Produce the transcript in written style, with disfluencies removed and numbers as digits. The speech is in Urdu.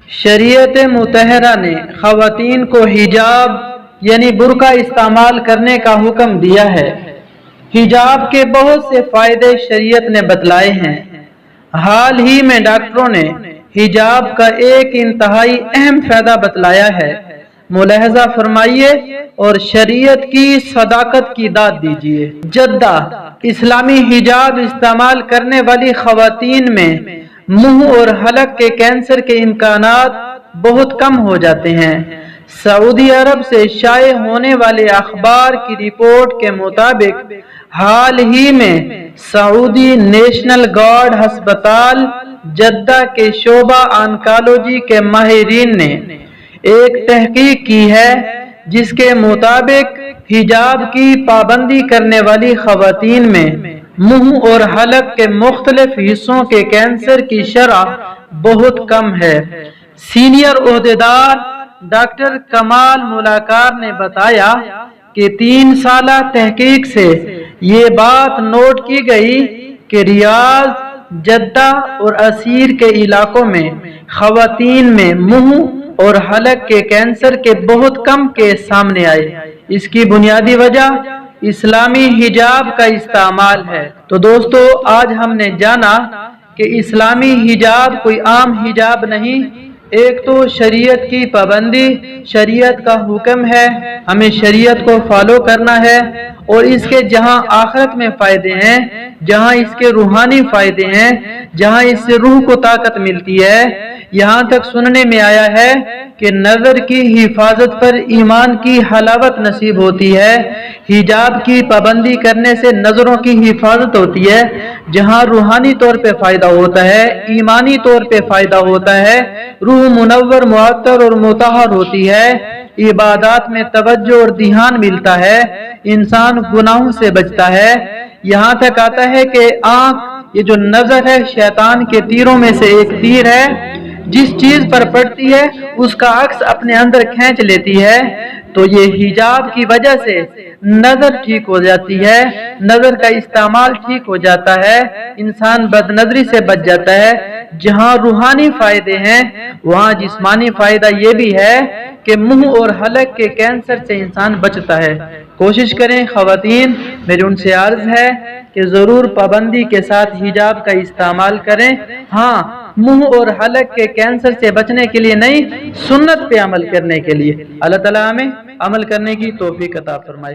شریعت مطہرہ نے خواتین کو حجاب یعنی برقع استعمال کرنے کا حکم دیا ہے۔ حجاب کے بہت سے فائدے شریعت نے بتلائے ہیں۔ حال ہی میں ڈاکٹروں نے حجاب کا ایک انتہائی اہم فائدہ بتلایا ہے، ملاحظہ فرمائیے اور شریعت کی صداقت کی داد دیجیے۔ جدہ اسلامی حجاب استعمال کرنے والی خواتین میں منہ اور حلق کے کینسر کے امکانات بہت کم ہو جاتے ہیں۔ سعودی عرب سے شائع ہونے والے اخبار کی رپورٹ کے مطابق حال ہی میں سعودی نیشنل گارڈ ہسپتال جدہ کے شعبہ آنکالوجی کے ماہرین نے ایک تحقیق کی ہے جس کے مطابق حجاب کی پابندی کرنے والی خواتین میں منہ اور حلق کے مختلف حصوں کے کینسر کی شرح بہت کم ہے۔ سینئر عہدیدار ڈاکٹر کمال ملاکار نے بتایا کہ 3 سالہ تحقیق سے یہ بات نوٹ کی گئی کہ ریاض، جدہ اور عسیر کے علاقوں میں خواتین میں منہ اور حلق کے کینسر کے بہت کم کیس سامنے آئے۔ اس کی بنیادی وجہ اسلامی حجاب کا استعمال ہے۔ تو دوستو، آج ہم نے جانا کہ اسلامی حجاب کوئی عام حجاب نہیں، ایک تو شریعت کی پابندی، شریعت کا حکم ہے، ہمیں شریعت کو فالو کرنا ہے، اور اس کے جہاں آخرت میں فائدے ہیں، جہاں اس کے روحانی فائدے ہیں، جہاں اس سے روح کو طاقت ملتی ہے، یہاں تک سننے میں آیا ہے کہ نظر کی حفاظت پر ایمان کی حلاوت نصیب ہوتی ہے۔ حجاب کی پابندی کرنے سے نظروں کی حفاظت ہوتی ہے، جہاں روحانی طور پہ فائدہ ہوتا ہے، ایمانی طور پہ فائدہ ہوتا ہے، روح منور، معطر اور مطہر ہوتی ہے، عبادات میں توجہ اور دھیان ملتا ہے، انسان گناہوں سے بچتا ہے۔ یہاں تک آتا ہے کہ آنکھ، یہ جو نظر ہے، شیطان کے تیروں میں سے ایک تیر ہے، جس چیز پر پڑتی ہے اس کا عکس اپنے اندر کھینچ لیتی ہے۔ تو یہ حجاب کی وجہ سے نظر ٹھیک ہو جاتی ہے، نظر کا استعمال ٹھیک ہو جاتا ہے، انسان بد نظری سے بچ جاتا ہے۔ جہاں روحانی فائدے ہیں وہاں جسمانی فائدہ یہ بھی ہے کہ منہ اور حلق کے کینسر سے انسان بچتا ہے۔ کوشش کریں خواتین، میری ان سے عرض ہے کہ ضرور پابندی کے ساتھ حجاب کا استعمال کریں۔ ہاں، منہ اور حلق کے کینسر سے بچنے کے لیے نہیں، سنت پہ عمل کرنے کے لیے۔ اللہ تعالیٰ ہمیں عمل کرنے کی توفیق عطا فرمائے۔